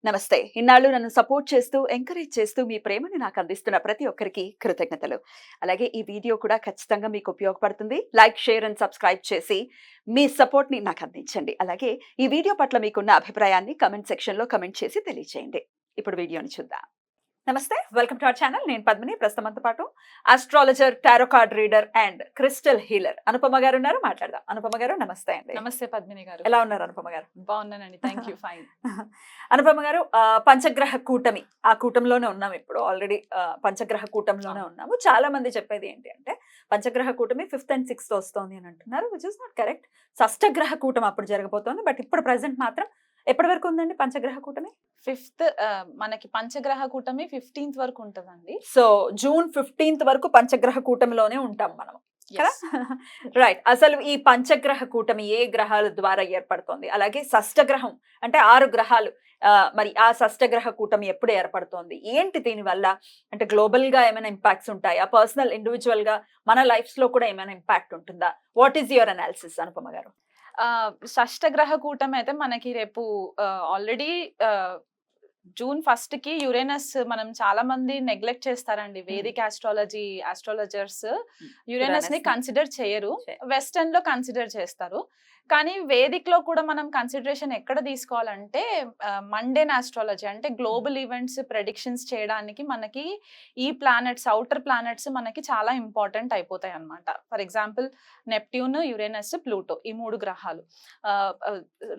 నమస్తే. ఇన్నాళ్ళు నన్ను సపోర్ట్ చేస్తూ, ఎంకరేజ్ చేస్తూ మీ ప్రేమని నాకు అందిస్తున్న ప్రతి ఒక్కరికి కృతజ్ఞతలు. అలాగే ఈ వీడియో కూడా ఖచ్చితంగా మీకు ఉపయోగపడుతుంది. లైక్, షేర్ అండ్ సబ్స్క్రైబ్ చేసి మీ సపోర్ట్‌ని నాకు అందించండి. అలాగే ఈ వీడియో పట్ల మీకున్న అభిప్రాయాన్ని కామెంట్ సెక్షన్‌లో కామెంట్ చేసి తెలియజేయండి. ఇప్పుడు వీడియోని చూద్దాం. నమస్తే, వెల్కమ్ టు అవర్ ఛానల్. నేను పద్మిని. ప్రస్తుతం మనతో పాటు astrologer, tarot card reader and crystal healer Anupama గారు ఉన్నారు. మాట్లాడదాం. అనుపమ గారు నమస్తే అండి. నమస్తే పద్మిని గారు. ఎలా ఉన్నారు అనుపమ గారు? బాగున్నానండి, థ్యాంక్ యూ. ఫైన్. అనుపమ గారు, పంచగ్రహ కూటమి, ఆ కూటంలోనే ఉన్నాం ఇప్పుడు. ఆల్రెడీ పంచగ్రహ కూటంలోనే ఉన్నాము. చాలా మంది చెప్పేది ఏంటి అంటే పంచగ్రహ కూటమి 5th and 6th వస్తోంది అని అంటున్నారు, విచ్ ఇస్ నాట్ కరెక్ట్. షష్టగ్రహ కూటమి అప్పుడు జరగబోతోంది. బట్ ఇప్పుడు ప్రెసెంట్ మాత్రం ఎప్పటి వరకు ఉందండి పంచగ్రహ కూటమి? 5th మనకి పంచగ్రహ కూటమి 15th వరకు ఉంటదండి. సో జూన్ 15th వరకు పంచగ్రహ కూటమిలోనే ఉంటాం మనం. రైట్. అసలు ఈ పంచగ్రహ కూటమి ఏ గ్రహాల ద్వారా ఏర్పడుతోంది? అలాగే షష్టగ్రహం అంటే 6 గ్రహాలు, మరి ఆ షష్టగ్రహ కూటమి ఎప్పుడు ఏర్పడుతోంది? ఏంటి దీనివల్ల? అంటే గ్లోబల్ గా ఏమైనా ఇంపాక్ట్స్ ఉంటాయా? పర్సనల్ ఇండివిజువల్ గా మన లైఫ్స్ లో కూడా ఏమైనా ఇంపాక్ట్ ఉంటుందా? What is your analysis Anupama గారు? షష్టగ్రహ కూటమి అయితే మనకి రేపు ఆల్రెడీ జూన్ 1st కి యురేనస్, మనం చాలా మంది నెగ్లెక్ట్ చేస్తారండి. వేదిక్ ఆస్ట్రాలజర్స్ యురేనస్ ని కన్సిడర్ చేయరు, వెస్టర్న్ లో కన్సిడర్ చేస్తారు. కానీ వేదిక్ లో కూడా మనం కన్సిడరేషన్ ఎక్కడ తీసుకోవాలంటే మండేన్ ఆస్ట్రాలజీ, అంటే గ్లోబల్ ఈవెంట్స్ ప్రెడిక్షన్స్ చేయడానికి మనకి ఈ ప్లానెట్స్, అవుటర్ ప్లానెట్స్ మనకి చాలా ఇంపార్టెంట్ అయిపోతాయి అన్నమాట. For example Neptune, Uranus, Pluto, ఈ 3 గ్రహాలు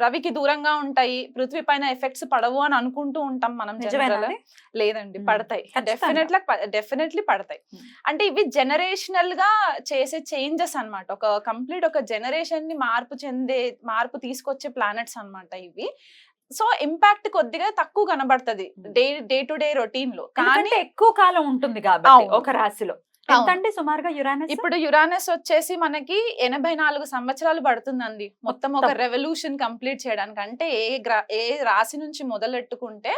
రవికి దూరంగా ఉంటాయి, పృథ్వీ పైన ఎఫెక్ట్స్ పడవు అని అనుకుంటూ ఉంటాం మనం. లేదండి, పడతాయి. డెఫినెట్లీ పడతాయి. అంటే ఇవి జనరేషనల్ గా చేసే చేంజెస్ అన్నమాట. ఒక కంప్లీట్ ఒక జనరేషన్ ని మార్పు తీసుకొచ్చే ప్లానెట్స్ అన్నమాట ఇవి. సో ఇంపాక్ట్ కొద్దిగా తక్కువ కనబడుతుంది డే టు డే రొటీన్ లో, కానీ ఎక్కువ కాలం ఉంటుంది కాబట్టి ఒక రాశిలో. ఎంతండి సుమారుగా యురానస్? ఇప్పుడు యురానస్ వచ్చేసి మనకి 84 సంవత్సరాలు పడుతుందండి మొత్తం ఒక రెవల్యూషన్ కంప్లీట్ చేయడానికి. అంటే ఏ రాశి నుంచి మొదలెట్టుకుంటే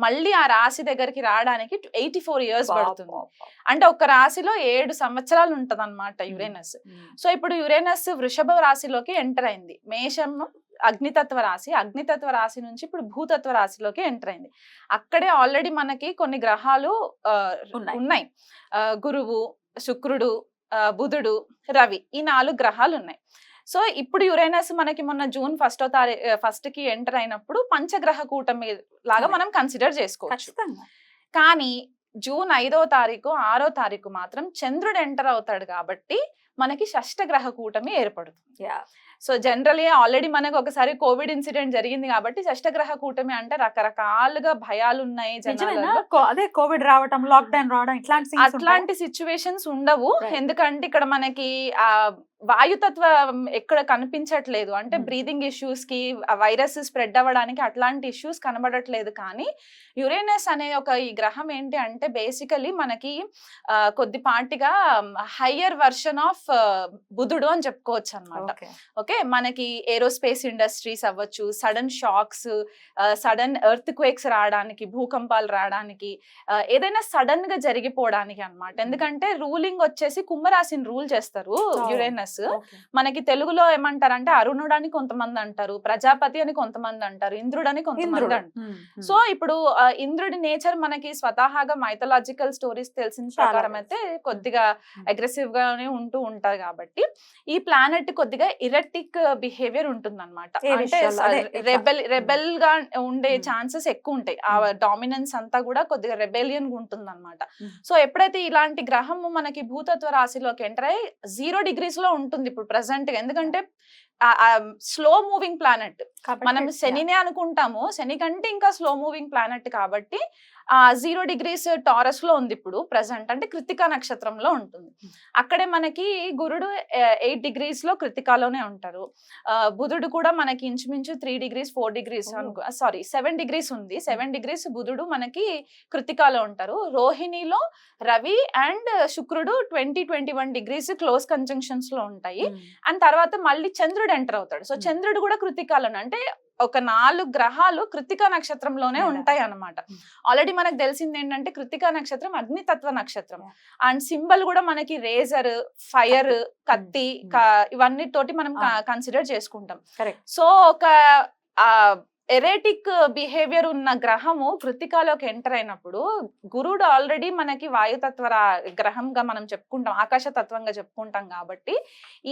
మళ్ళీ ఆ రాశి దగ్గరికి రావడానికి 84 years పడుతుంది. అంటే ఒక రాశిలో 7 సంవత్సరాలు ఉంటది అనమాట యురేనస్. సో ఇప్పుడు యురేనస్ వృషభ రాశిలోకి ఎంటర్ అయింది. మేషం అగ్నితత్వ రాశి నుంచి ఇప్పుడు భూతత్వ రాశిలోకి ఎంటర్ అయింది. అక్కడే ఆల్రెడీ మనకి కొన్ని గ్రహాలు ఉన్నాయి. గురువు, శుక్రుడు, బుధుడు, రవి, ఈ 4 గ్రహాలు ఉన్నాయి. సో ఇప్పుడు యురేనస్ మనకి మొన్న జూన్ 1st కి ఎంటర్ అయినప్పుడు పంచగ్రహ కూటమి లాగా మనం కన్సిడర్ చేసుకోవచ్చు. కానీ జూన్ 5వ తారీఖు 6వ తారీఖు మాత్రం చంద్రుడు ఎంటర్ అవుతాడు కాబట్టి మనకి షష్టగ్రహ కూటమి ఏర్పడుతుంది. సో జనరలీ ఆల్రెడీ మనకు ఒకసారి కోవిడ్ ఇన్సిడెంట్ జరిగింది కాబట్టి షష్టగ్రహ కూటమి అంటే రకరకాలుగా భయాలు ఉన్నాయి జనాలలో. అదే కోవిడ్ రావడం, లాక్డౌన్ రావడం, అట్లాంటి సిచ్యువేషన్స్ ఉండవు. ఎందుకంటే ఇక్కడ మనకి ఆ వాయుతత్వం ఎక్కడ కనిపించట్లేదు. అంటే బ్రీదింగ్ ఇష్యూస్ కి, వైరస్ స్ప్రెడ్ అవ్వడానికి అట్లాంటి ఇష్యూస్ కనబడట్లేదు. కానీ యురేనస్ అనే ఈ గ్రహం ఏంటి అంటే బేసికలీ మనకి కొద్దిపాటిగా హయ్యర్ వర్షన్ ఆఫ్ బుధుడు అని చెప్పుకోవచ్చు అనమాట. ఓకే, మనకి ఏరోస్పేస్ ఇండస్ట్రీస్ అవ్వచ్చు, sudden shocks, sudden earthquakes రావడానికి, భూకంపాలు రావడానికి, ఏదైనా సడన్ గా జరిగిపోవడానికి అన్నమాట. ఎందుకంటే రూలింగ్ వచ్చేసి కుంభరాశిని రూల్ చేస్తారు యురేనస్. మనకి తెలుగులో ఏమంటారంటే అరుణుడు అని కొంతమంది అంటారు, ప్రజాపతి అని కొంతమంది అంటారు, ఇంద్రుడు అని కొంతమంది అంటారు. సో ఇప్పుడు ఇంద్రుడి నేచర్ మనకి స్వతహాగా మైథలాజికల్ స్టోరీస్ తెలిసిన ప్రకారం అయితే కొద్దిగా అగ్రెసివ్ గానే ఉంటూ ఉంటారు. కాబట్టి ఈ ప్లానెట్ కొద్దిగా ఇరెటిక్ బిహేవియర్ ఉంటుంది అనమాట. అంటే రెబెల్ గా ఉండే ఛాన్సెస్ ఎక్కువ ఉంటాయి. ఆ డామినెన్స్ అంతా కూడా కొద్దిగా రెబెలియన్ గా ఉంటుంది అనమాట. సో ఎప్పుడైతే ఇలాంటి గ్రహము మనకి భూతత్వ రాశిలోకి ఎంటర్ అయ్యి 0 degrees లో ఉంటుంది ఇప్పుడు ప్రెసెంట్ గా. ఎందుకంటే స్లో మూవింగ్ ప్లానెట్, మనం శనినే అనుకుంటాము, శని కంటే ఇంకా స్లో మూవింగ్ ప్లానెట్ కాబట్టి 0 degrees టారస్ లో ఉంది ఇప్పుడు ప్రెసెంట్. అంటే కృతికా నక్షత్రంలో ఉంటుంది. అక్కడే మనకి గురుడు 8 degrees లో కృతికాలోనే ఉంటారు. బుధుడు కూడా మనకి ఇంచుమించు 3 degrees 4 degrees 7 degrees ఉంది. 7 degrees బుధుడు మనకి కృతికాలో ఉంటారు. రోహిణిలో రవి అండ్ శుక్రుడు 20-21 degrees క్లోజ్ కంజంక్షన్స్ లో ఉంటాయి. అండ్ తర్వాత మళ్ళీ చంద్రుడు ఎంటర్ అవుతాడు. సో చంద్రుడు కూడా కృతికాలోనే, అంటే ఒక 4 గ్రహాలు కృతికా నక్షత్రంలోనే ఉంటాయి అన్నమాట. ఆల్రెడీ మనకు తెలిసింది ఏంటంటే కృతికా నక్షత్రం అగ్నితత్వ నక్షత్రం. అండ్ సింబల్ కూడా మనకి రేజర్, ఫైర్, కత్తి, ఇవన్నీ తోటి మనం కన్సిడర్ చేసుకుంటాం. సో ఒక ఎరేటిక్ బిహేవియర్ ఉన్న గ్రహము కృత్తికాలోకి ఎంటర్ అయినప్పుడు గురుడు ఆల్రెడీ మనకి వాయుతత్వ గ్రహంగా మనం చెప్పుకుంటాం, ఆకాశ తత్వంగా చెప్పుకుంటాం కాబట్టి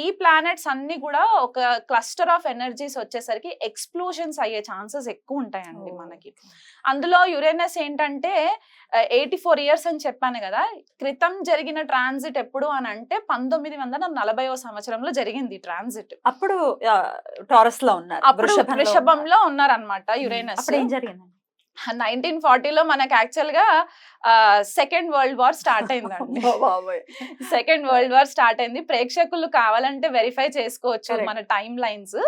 ఈ ప్లానెట్స్ అన్ని కూడా ఒక క్లస్టర్ ఆఫ్ ఎనర్జీస్ వచ్చేసరికి ఎక్స్ప్లోజన్స్ అయ్యే ఛాన్సెస్ ఎక్కువ ఉంటాయండి మనకి. అందులో యురేనస్ ఏంటంటే 84 years అని చెప్పాను కదా, క్రితం జరిగిన ట్రాన్సిట్ ఎప్పుడు అని అంటే 1940వ సంవత్సరంలో జరిగింది ట్రాన్సిట్. అప్పుడు టారస్ లో ఉన్నారు, అప్పుడు వృషభంలో ఉన్నారనమాట యురేనస్. అప్పుడు ఏం జరిగింది? 1940లో మనకి యాక్చువల్ గా సెకండ్ వరల్డ్ వార్ స్టార్ట్ అయిందండి. సెకండ్ వరల్డ్ వార్ స్టార్ట్ అయింది. ప్రేక్షకులు కావాలంటే వెరిఫై చేసుకోవచ్చు మన టైమ్ లైన్స్.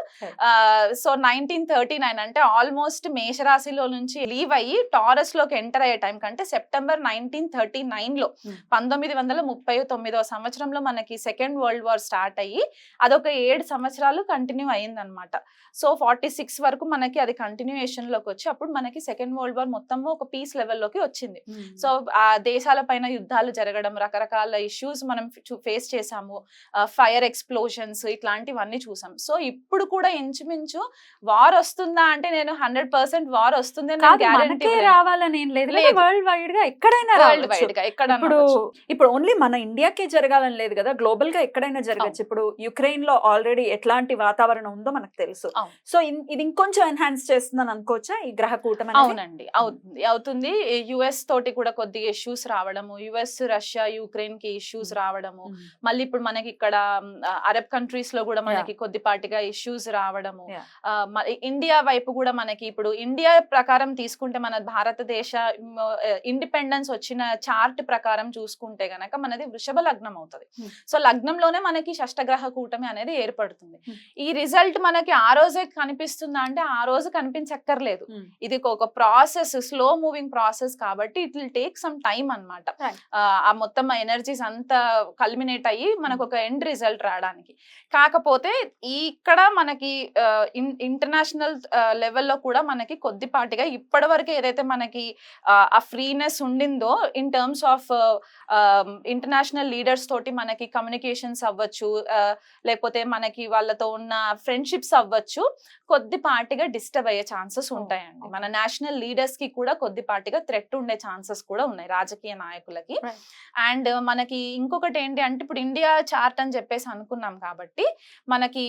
సో 1939 అంటే ఆల్మోస్ట్ మేషరాశిలో నుంచి లీవ్ అయ్యి టారస్ లోకి ఎంటర్ అయ్యే టైం కంటే సెప్టెంబర్ 1939లో 1939వ సంవత్సరంలో మనకి సెకండ్ వరల్డ్ వార్ స్టార్ట్ అయ్యి అదొక 7 సంవత్సరాలు కంటిన్యూ అయ్యింది అనమాట. సో 46 వరకు మనకి అది కంటిన్యూయేషన్ లోకి వచ్చి అప్పుడు మనకి సెకండ్ వరల్డ్ వార్ మొత్తము ఒక పీస్ లెవెల్లోకి వచ్చింది. సో ఆ దేశాల పైన యుద్ధాలు జరగడం, రకరకాల ఇష్యూస్ మనం ఫేస్ చేసాము, ఫైర్ ఎక్స్ప్లోషన్స్ ఇట్లాంటివన్నీ చూసాం. సో ఇప్పుడు కూడా ఇంచుమించు వార్ వస్తుందా అంటే నేను 100% వార్ వస్తుంది రావాలని ఏం లేదు, వరల్డ్ వైడ్ గా ఎక్కడైనా వరల్డ్ వైడ్ గా ఎక్కడ. ఇప్పుడు ఓన్లీ మన ఇండియాకే జరగాలని లేదు కదా, గ్లోబల్ గా ఎక్కడైనా జరగచ్చు. ఇప్పుడు యుక్రెయిన్ లో ఆల్రెడీ ఎట్లాంటి వాతావరణం ఉందో మనకు తెలుసు. సో ఇది ఇంకొంచెం ఎన్హాన్స్ చేస్తుందని అనుకోవచ్చా ఈ గ్రహ కూటమి? అవునండి, అవుతుంది. యుఎస్ తోటి కూడా కొద్దిగా ఇష్యూస్ రావడము, యుఎస్ రష్యా యుక్రెయిన్ కి ఇష్యూస్ రావడము, మళ్ళీ ఇప్పుడు మనకి ఇక్కడ అరబ్ కంట్రీస్ లో కూడా మనకి కొద్దిపాటిగా ఇష్యూస్ రావడము, ఇండియా వైపు కూడా మనకి ఇప్పుడు ఇండియా ప్రకారం తీసుకుంటే మన భారతదేశ ఇండిపెండెన్స్ వచ్చిన చార్ట్ ప్రకారం చూసుకుంటే గనక మనది వృషభ లగ్నం అవుతుంది. సో లగ్నంలోనే మనకి షష్టగ్రహ కూటమి అనేది ఏర్పడుతుంది. ఈ రిజల్ట్ మనకి ఆ రోజే కనిపిస్తుందా అంటే ఆ రోజు కనిపించక్కర్లేదు. ఇది ఒక ప్రాసెస్, స్లో మూవింగ్ ప్రాసెస్ కాబట్టి it will take some time అన్నమాట. ఆ మొత్తం ఎనర్జీస్ అంతా కల్మినేట్ అయ్యి మనకు ఒక ఎండ్ రిజల్ట్ రావడానికి. కాకపోతే ఇక్కడ మనకి ఇంటర్నేషనల్ లెవెల్లో కూడా మనకి కొద్దిపాటిగా ఇప్పటి వరకు ఏదైతే మనకి ఆ ఫ్రీనెస్ ఉండిందో in terms of international leaders తోటి మనకి కమ్యూనికేషన్స్ అవ్వచ్చు, లేకపోతే మనకి వాళ్ళతో ఉన్న ఫ్రెండ్షిప్స్ అవ్వచ్చు, కొద్దిపాటిగా డిస్టర్బ్ అయ్యే ఛాన్సెస్ ఉంటాయండి. మన నేషనల్ లీడర్స్ కి కూడా కొద్దిపాటిగా థ్రెట్ ఉండే ఛాన్సెస్ కూడా ఉన్నాయి రాజకీయ నాయకులకి. అండ్ మనకి ఇంకొకటి ఏంటి అంటే ఇప్పుడు ఇండియా చార్ట్ అని చెప్పేసి అనుకున్నాం కాబట్టి మనకి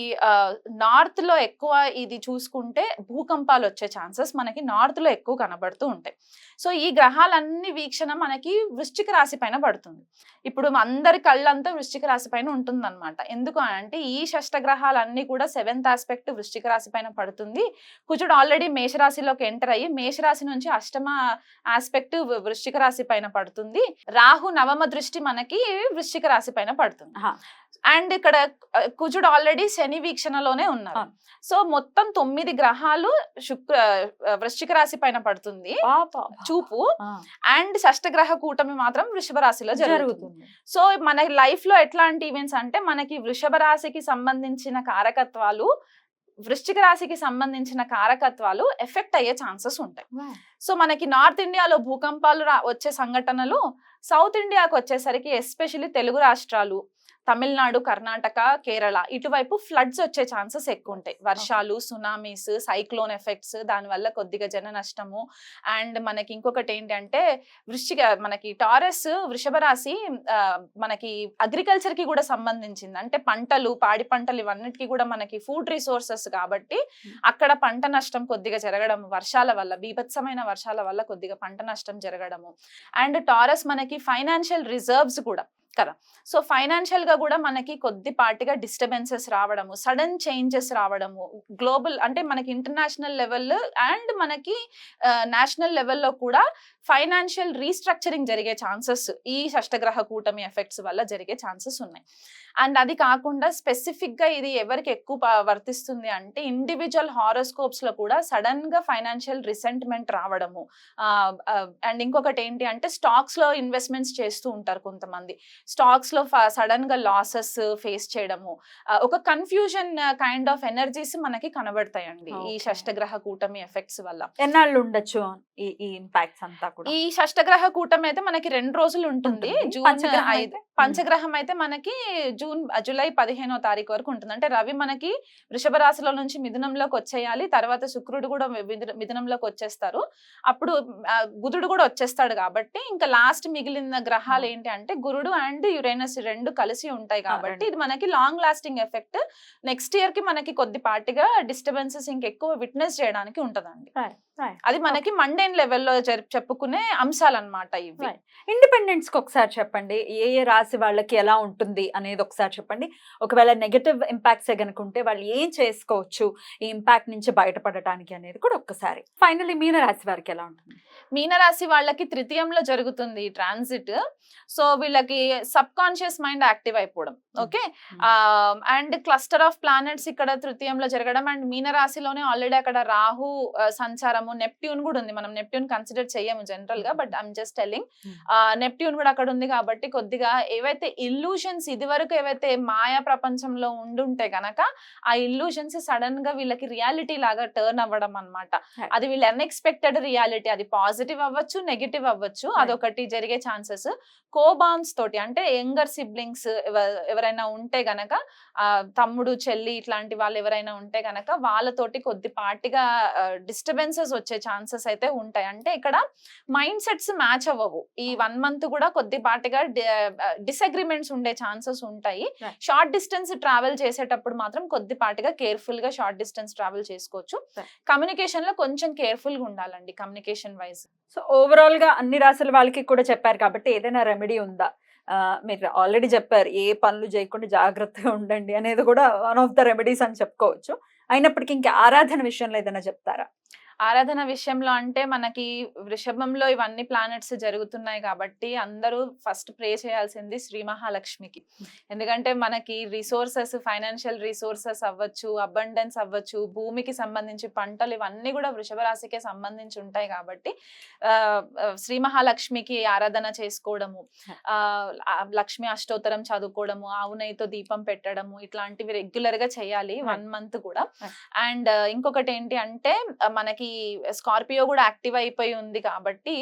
నార్త్ లో ఎక్కువ ఇది చూసుకుంటే భూకంపాలు వచ్చే ఛాన్సెస్ మనకి నార్త్ లో ఎక్కువ కనబడుతూ ఉంటాయి. సో ఈ గ్రహాలన్నీ వీక్షణ మనకి వృశ్చిక రాశి పైన పడుతుంది. ఇప్పుడు అందరి కళ్ళంతా వృశ్చిక రాశి పైన ఉంటుంది అనమాట. ఎందుకు అంటే ఈ షష్టగ్రహాలన్నీ కూడా 7th ఆస్పెక్ట్ వృశ్చిక రాశి పైన పడుతుంది. కుజుడు ఆల్రెడీ మేషరాశిలోకి ఎంటర్ అయ్యి మేషరాశి నుంచి 8వ ఆస్పెక్ట్ వృశ్చిక రాశి పైన పడుతుంది. రాహు 9వ దృష్టి మనకి వృశ్చిక రాశి పైన పడుతుంది. అండ్ ఇక్కడ కుజుడు ఆల్రెడీ శని వీక్షణలోనే ఉన్నారు. సో మొత్తం 9 గ్రహాలు వృశ్చిక రాశి పైన పడుతుంది చూపు. అండ్ షష్టగ్రహ కూటమి మాత్రం వృషభ రాశిలో జరుగుతుంది. సో మన లైఫ్ లో ఎట్లాంటి ఈవెంట్స్ అంటే మనకి వృషభ రాశికి సంబంధించిన కారకత్వాలు, వృశ్చిక రాశికి సంబంధించిన కారకత్వాలు ఎఫెక్ట్ అయ్యే ఛాన్సెస్ ఉంటాయి. సో మనకి నార్త్ ఇండియాలో భూకంపాలు వచ్చే సంఘటనలు, సౌత్ ఇండియాకి వచ్చేసరికి ఎస్పెషల్లీ తెలుగు రాష్ట్రాలు, తమిళనాడు, కర్ణాటక, కేరళ ఇటువైపు ఫ్లడ్స్ వచ్చే ఛాన్సెస్ ఎక్కువ ఉంటాయి. వర్షాలు, సునామీస్, సైక్లోన్ ఎఫెక్ట్స్, దానివల్ల కొద్దిగా జన నష్టము. అండ్ మనకి ఇంకొకటి ఏంటంటే మనకి టారస్ వృషభ రాశి మనకి అగ్రికల్చర్ కి కూడా సంబంధించింది. అంటే పంటలు, పాడి పంటలు ఇవన్నిటికీ కూడా మనకి ఫుడ్ రిసోర్సెస్ కాబట్టి అక్కడ పంట నష్టం కొద్దిగా జరగడం, వర్షాల వల్ల, బీభత్సమైన వర్షాల వల్ల కొద్దిగా పంట నష్టం జరగడము. అండ్ టారస్ మనకి ఫైనాన్షియల్ రిజర్వ్స్ కూడా కదా. సో ఫైనాన్షియల్ గా కూడా మనకి కొద్దిపాటిగా డిస్టర్బెన్సెస్ రావడము, సడన్ చేంజెస్ రావడము, గ్లోబల్ అంటే మనకి ఇంటర్నేషనల్ లెవెల్ అండ్ మనకి నేషనల్ లెవెల్లో కూడా ఫైనాన్షియల్ రీస్ట్రక్చరింగ్ జరిగే ఛాన్సెస్ ఈ షష్టగ్రహ కూటమి ఎఫెక్ట్స్ వల్ల జరిగే ఛాన్సెస్ ఉన్నాయి. అండ్ అది కాకుండా స్పెసిఫిక్ గా ఇది ఎవరికి ఎక్కువ వర్తిస్తుంది అంటే ఇండివిజువల్ హారోస్కోప్స్ లో కూడా సడన్ గా ఫైనాన్షియల్ రిసెంట్మెంట్ రావడము. అండ్ ఇంకొకటి ఏంటి అంటే స్టాక్స్ లో ఇన్వెస్ట్మెంట్స్ చేస్తూ ఉంటారు కొంతమంది. స్టాక్స్ లో సడన్ గా లాసెస్ ఫేస్ చేయడము, ఒక కన్ఫ్యూజన్ కైండ్ ఆఫ్ ఎనర్జీస్ మనకి కనబడతాయండి ఈ Okay. షష్టగ్రహ కూటమి ఎఫెక్ట్స్ వల్ల. ఎన్నాళ్ళు ఉండొచ్చు ఈ ఇంపాక్ట్స్ అంతా కూడా? ఈ షష్టగ్రహ కూటమి అయితే మనకి 2 రోజులు ఉంటుంది. ఉంటుంది. జూన్ పంచగ్రహం 5. అయితే? పంచగ్రహం అయితే మనకి జూలై 15వ తారీఖు వరకు ఉంటుంది. అంటే రవి మనకి వృషభ రాశిలో నుంచి మిథునంలోకి వచ్చేయాలి. తర్వాత శుక్రుడు కూడా మిథునంలోకి వచ్చేస్తారు. అప్పుడు బుధుడు కూడా వచ్చేస్తాడు కాబట్టి ఇంకా లాస్ట్ మిగిలిన గ్రహాలు ఏంటి అంటే గురుడు అండ్ యురేనస్ 2 కలిసి ఉంటాయి కాబట్టి ఇది మనకి long lasting effect. Next year కి మనకి కొద్దిపాటిగా డిస్టర్బెన్సెస్ ఇంకెక్కువ విట్నెస్ చేయడానికి ఉంటదండి. అది మనకి మండేన్ లెవెల్లో చెప్పుకునే అంశాలు అన్నమాట ఇవి. ఇండిపెండెన్స్ కి ఒకసారి చెప్పండి, ఏ ఏ రాశి వాళ్ళకి ఎలా ఉంటుంది అనేది ఒకసారి చెప్పండి. ఒకవేళ నెగటివ్ ఇంపాక్ట్స్ గనుక ఉంటే వాళ్ళు ఏం చేసుకోవచ్చు ఈ ఇంపాక్ట్ నుంచి బయటపడటానికి అనేది కూడా ఒక్కసారి. ఫైనల్లీ మీన రాశి వారికి ఎలా ఉంటుంది? మీనరాశి వాళ్ళకి తృతీయంలో జరుగుతుంది ఈ ట్రాన్సిట్. సో వీళ్ళకి సబ్ కాన్షియస్ మైండ్ యాక్టివ్ అయిపోవడం. Okay. And cluster of planets ఇక్కడ తృతీయంలో జరగడం అండ్ మీనరాశిలోనే ఆల్రెడీ అక్కడ రాహు సంచారము, నెప్ట్యూన్ కూడా ఉంది. మనం నెప్ట్యూన్ కన్సిడర్ చేయము జనరల్ గా, but I'm just telling. Neptune కూడా అక్కడ ఉంది కాబట్టి కొద్దిగా ఏవైతే ఇల్యూషన్స్ ఇదివరకు ఏవైతే మాయా ప్రపంచంలో ఉండుంటే గనక ఆ ఇల్యూషన్స్ సడన్ గా వీళ్ళకి రియాలిటీ లాగా టర్న్ అవ్వడం అన్నమాట. అది వీళ్ళ అన్ఎక్స్పెక్టెడ్ రియాలిటీ. అది పాజిటివ్ అవ్వచ్చు, నెగిటివ్ అవ్వచ్చు. అదొకటి జరిగే ఛాన్సెస్. కోబాన్స్ తోటి అంటే యంగర్ సిబ్లింగ్స్ ఎవరైనా ఉంటే గనక, తమ్ముడు చెల్లి ఇట్లాంటి వాళ్ళు ఎవరైనా ఉంటే గనక వాళ్ళతోటి కొద్దిపాటిగా డిస్టర్బెన్సెస్ వచ్చే ఛాన్సెస్ అయితే ఉంటాయి. అంటే ఇక్కడ మైండ్ సెట్స్ మ్యాచ్ అవ్వవు. ఈ 1 మంత్ కూడా కొద్దిపాటిగా డిసగ్రిమెంట్స్ ఉండే ఛాన్సెస్ ఉంటాయి. షార్ట్ డిస్టెన్స్ ట్రావెల్ చేసేటప్పుడు మాత్రం కొద్దిపాటిగా కేర్ఫుల్ గా షార్ట్ డిస్టెన్స్ ట్రావెల్ చేసుకోవచ్చు. కమ్యూనికేషన్ లో కొంచెం కేర్ఫుల్ గా ఉండాలండి కమ్యూనికేషన్ వైజ్. సో ఓవరాల్ గా అన్ని రాశుల వాళ్ళకి కూడా చెప్పారు కాబట్టి ఏదైనా రెమెడీ ఉందా? మీరు ఆల్రెడీ చెప్పారు ఏ పనులు చేయకుండా జాగ్రత్తగా ఉండండి అనేది కూడా వన్ ఆఫ్ ద రెమెడీస్ అని చెప్పుకోవచ్చు. అయినప్పటికీ ఇంకా ఆరాధన విషయంలో ఏదైనా చెప్తారా? ఆరాధన విషయంలో అంటే మనకి వృషభంలో ఇవన్నీ ప్లానెట్స్ జరుగుతున్నాయి కాబట్టి అందరూ ఫస్ట్ ప్రే చేయాల్సింది శ్రీ మహాలక్ష్మికి. ఎందుకంటే మనకి రిసోర్సెస్, ఫైనాన్షియల్ రిసోర్సెస్ అవ్వచ్చు, అబండెన్స్ అవ్వచ్చు, భూమికి సంబంధించి పంటలు ఇవన్నీ కూడా వృషభ రాశికే సంబంధించి ఉంటాయి కాబట్టి శ్రీ మహాలక్ష్మికి ఆరాధన చేసుకోవడము, లక్ష్మి అష్టోత్తరం చదువుకోవడము, ఆవు నెయ్యితో దీపం పెట్టడము ఇట్లాంటివి రెగ్యులర్ గా చేయాలి 1 మంత్ కూడా. అండ్ ఇంకొకటి ఏంటి అంటే మనకి స్కార్పియో కూడా యాక్టివ్ అయిపోయి ఉంది కాబట్టి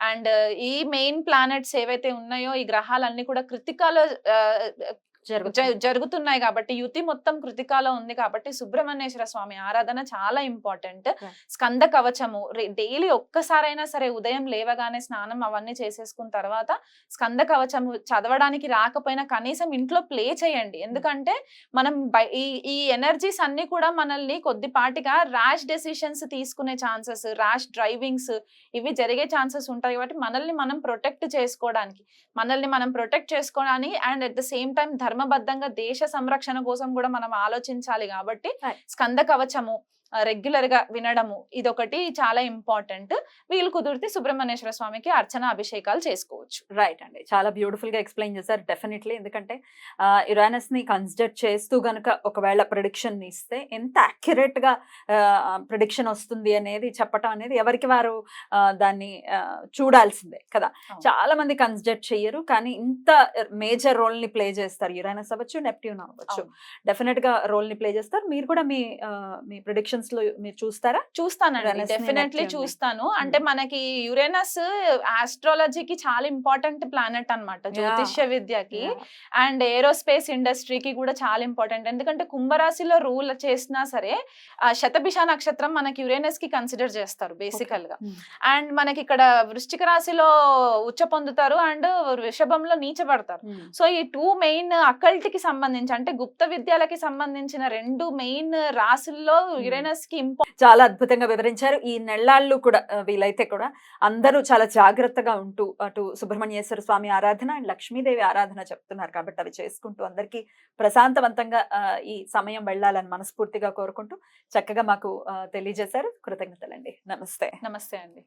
అండ్ ఈ మెయిన్ ప్లానెట్స్ ఏవైతే ఉన్నాయో ఈ గ్రహాలన్నీ కూడా కృతికాలో జరుగుతున్నాయి కాబట్టి యుతి మొత్తం కృతికాలో ఉంది కాబట్టి సుబ్రహ్మణ్యేశ్వర స్వామి ఆరాధన చాలా ఇంపార్టెంట్. స్కంద కవచము డైలీ ఒక్కసారైనా సరే ఉదయం లేవగానే స్నానం అవన్నీ చేసేసుకున్న తర్వాత స్కంద కవచము చదవడానికి రాకపోయినా కనీసం ఇంట్లో ప్లే చేయండి. ఎందుకంటే మనం ఈ ఎనర్జీస్ అన్ని కూడా మనల్ని కొద్దిపాటిగా ర్యాష్ డెసిషన్స్ తీసుకునే ఛాన్సెస్, ర్యాష్ డ్రైవింగ్స్ ఇవి జరిగే ఛాన్సెస్ ఉంటాయి కాబట్టి మనల్ని మనం ప్రొటెక్ట్ చేసుకోవడానికి and at the same time ధర్మబద్ధంగా దేశ సంరక్షణ కోసం కూడా మనం ఆలోచించాలి కాబట్టి స్కంద కవచము రెగ్యులర్ గా వినడము ఇదొకటి చాలా ఇంపార్టెంట్. వీళ్ళు కుదిరితే సుబ్రహ్మణ్యేశ్వర స్వామికి అర్చన అభిషేకాలు చేసుకోవచ్చు. రైట్ అండి, చాలా బ్యూటిఫుల్ గా ఎక్స్ప్లెయిన్ చేశారు. డెఫినెట్లీ ఎందుకంటే యురేనస్ ని కన్సిడర్ చేస్తూ గనుక ఒకవేళ ప్రిడిక్షన్ ఇస్తే ఎంత అక్యురేట్ గా ప్రిడిక్షన్ వస్తుంది అనేది చెప్పటం అనేది ఎవరికి వారు దాన్ని చూడాల్సిందే కదా. చాలా మంది కన్సిడర్ చెయ్యరు కానీ ఇంత మేజర్ రోల్ ని ప్లే చేస్తారు. యురేనస్ అవ్వచ్చు, నెప్ట్యూన్ అవ్వచ్చు, డెఫినెట్ గా రోల్ ని ప్లే చేస్తారు. మీరు కూడా మీ ప్రిడిక్షన్ మీరు చూస్తారా? చూస్తానండి, డెఫినెట్లీ చూస్తాను. అంటే మనకి యురేనస్ ఆస్ట్రాలజీకి చాలా ఇంపార్టెంట్ ప్లానెట్ అన్నమాట, జ్యోతిష్య విద్యకి అండ్ ఏరోస్పేస్ ఇండస్ట్రీకి కూడా చాలా ఇంపార్టెంట్. ఎందుకంటే కుంభరాశిలో రూల్ చేసినా సరే శతభిష నక్షత్రం మనకి యురేనస్ కి కన్సిడర్ చేస్తారు బేసికల్ గా. అండ్ మనకి ఇక్కడ వృశ్చిక రాశిలో ఉచ్చ పొందుతారు అండ్ వృషభంలో నీచబడతారు. సో ఈ 2 మెయిన్ అకల్ట్ కి సంబంధించి అంటే గుప్త విద్యలకి సంబంధించిన 2 మెయిన్ రాశుల్లో యురేనస్ చాలా అద్భుతంగా వివరించారు. ఈ నెల్లాళ్ళు కూడా వీలైతే కూడా అందరూ చాలా జాగ్రత్తగా ఉంటూ అటు సుబ్రహ్మణ్యేశ్వర స్వామి ఆరాధన అండ్ లక్ష్మీదేవి ఆరాధన చెప్తున్నారు కాబట్టి అవి చేసుకుంటూ అందరికీ ప్రశాంతవంతంగా ఈ సమయం వెళ్ళాలని మనస్ఫూర్తిగా కోరుకుంటూ చక్కగా మాకు తెలియజేశారు. కృతజ్ఞతలండి. నమస్తే. నమస్తే అండి.